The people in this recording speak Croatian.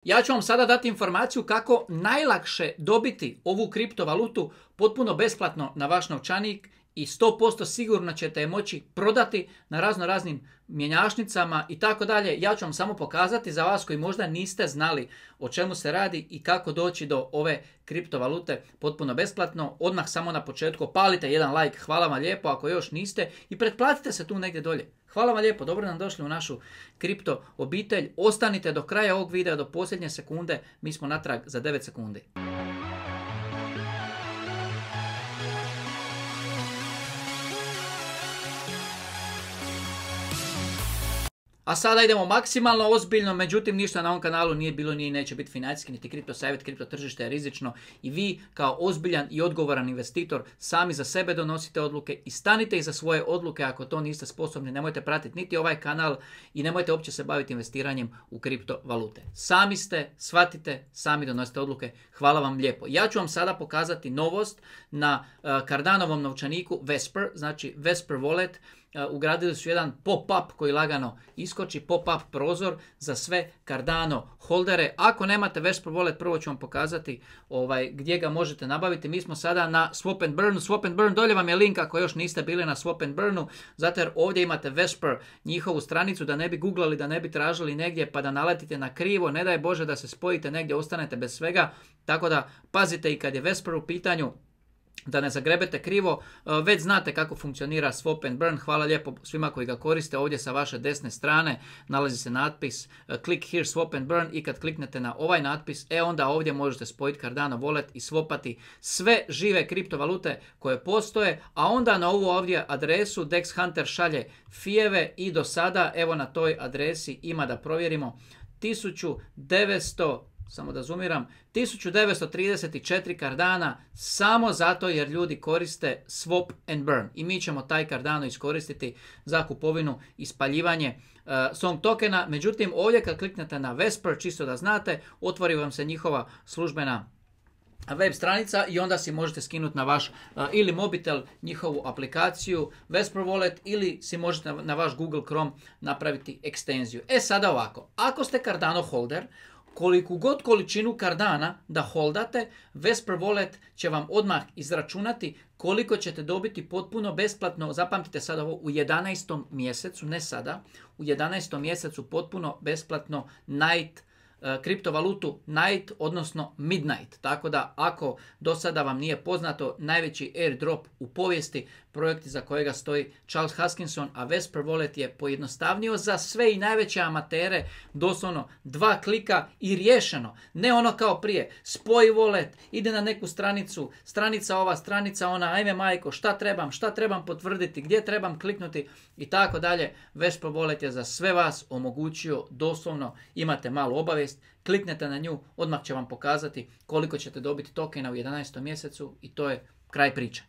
Ja ću vam sada dati informaciju kako najlakše dobiti ovu kriptovalutu potpuno besplatno na vaš novčanik i 100% sigurno ćete je moći prodati na raznim mjenjačnicama i tako dalje. Ja ću vam samo pokazati za vas koji možda niste znali o čemu se radi i kako doći do ove kriptovalute potpuno besplatno. Odmah samo na početku palite jedan like, hvala vam lijepo ako još niste i pretplatite se tu negdje dolje. Hvala vam lijepo, dobro nam došli u našu kripto obitelj. Ostanite do kraja ovog videa, do posljednje sekunde, mi smo natrag za 9 sekundi. A sada idemo maksimalno ozbiljno, međutim ništa na ovom kanalu nije bilo, nije i neće biti financijski, niti kripto savjet, kripto tržište je rizično i vi kao ozbiljan i odgovoran investitor sami za sebe donosite odluke i stanite iza svoje odluke. Ako to niste sposobni, nemojte pratiti niti ovaj kanal i nemojte uopće se baviti investiranjem u kriptovalute. Sami ste, shvatite, sami donosite odluke. Hvala vam lijepo. Ja ću vam sada pokazati novost na Cardanovom novčaniku Vesper, znači Vesper Wallet. Ugradili su jedan pop-up koji lagano iskoči, pop-up prozor za sve Cardano holdere. Ako nemate Vesper Wallet, prvo ću vam pokazati gdje ga možete nabaviti. Mi smo sada na Swap and Burn. Swap and Burn, dolje vam je link ako još niste bili na Swap and Burnu, zato jer ovdje imate Vesper, njihovu stranicu, da ne bi googlali, da ne bi tražili negdje pa da naletite na krivo. Ne daj Bože da se spojite negdje, ostanete bez svega. Tako da pazite i kad je Vesper u pitanju, da ne zagrebete krivo. Već znate kako funkcionira Swap and Burn. Hvala lijepo svima koji ga koriste. Ovdje sa vaše desne strane nalazi se natpis Click here Swap and Burn i kad kliknete na ovaj natpis, onda ovdje možete spojiti Cardano Wallet i swapati sve žive kriptovalute koje postoje, a onda na ovu ovdje adresu Dex Hunter šalje fijeve i do sada, evo na toj adresi ima, da provjerimo, 1934 Cardana samo zato jer ljudi koriste Swap and Burn. I mi ćemo taj Cardano iskoristiti za kupovinu i spaljivanje Song tokena. Međutim, ovdje kad kliknete na Vesper, čisto da znate, otvori vam se njihova službena web stranica i onda si možete skinuti na vaš ili mobitel njihovu aplikaciju Vesper Wallet ili si možete na vaš Google Chrome napraviti ekstenziju. Sada ovako, ako ste Cardano holder, koliku god količinu Cardana da holdate, Vesper Wallet će vam odmah izračunati koliko ćete dobiti potpuno besplatno. Zapamtite sad ovo, u 11. mjesecu, ne sada, u 11. mjesecu potpuno besplatno kriptovalutu Night, odnosno Midnight. Tako da ako do sada vam nije poznato, najveći airdrop u povijesti, projekt za kojega stoji Charles Hoskinson, a Vesper Wallet je pojednostavnio za sve i najveće amatere, doslovno 2 klika i riješeno. Ne ono kao prije, spoji wallet, ide na neku stranicu, stranica ova, stranica ona, ajme majko, šta trebam potvrditi, gdje trebam kliknuti i tako dalje. Vesper Wallet je za sve vas omogućio, doslovno imate malu obavijest, kliknete na nju, odmah će vam pokazati koliko ćete dobiti tokena u 11. mjesecu i to je kraj priče.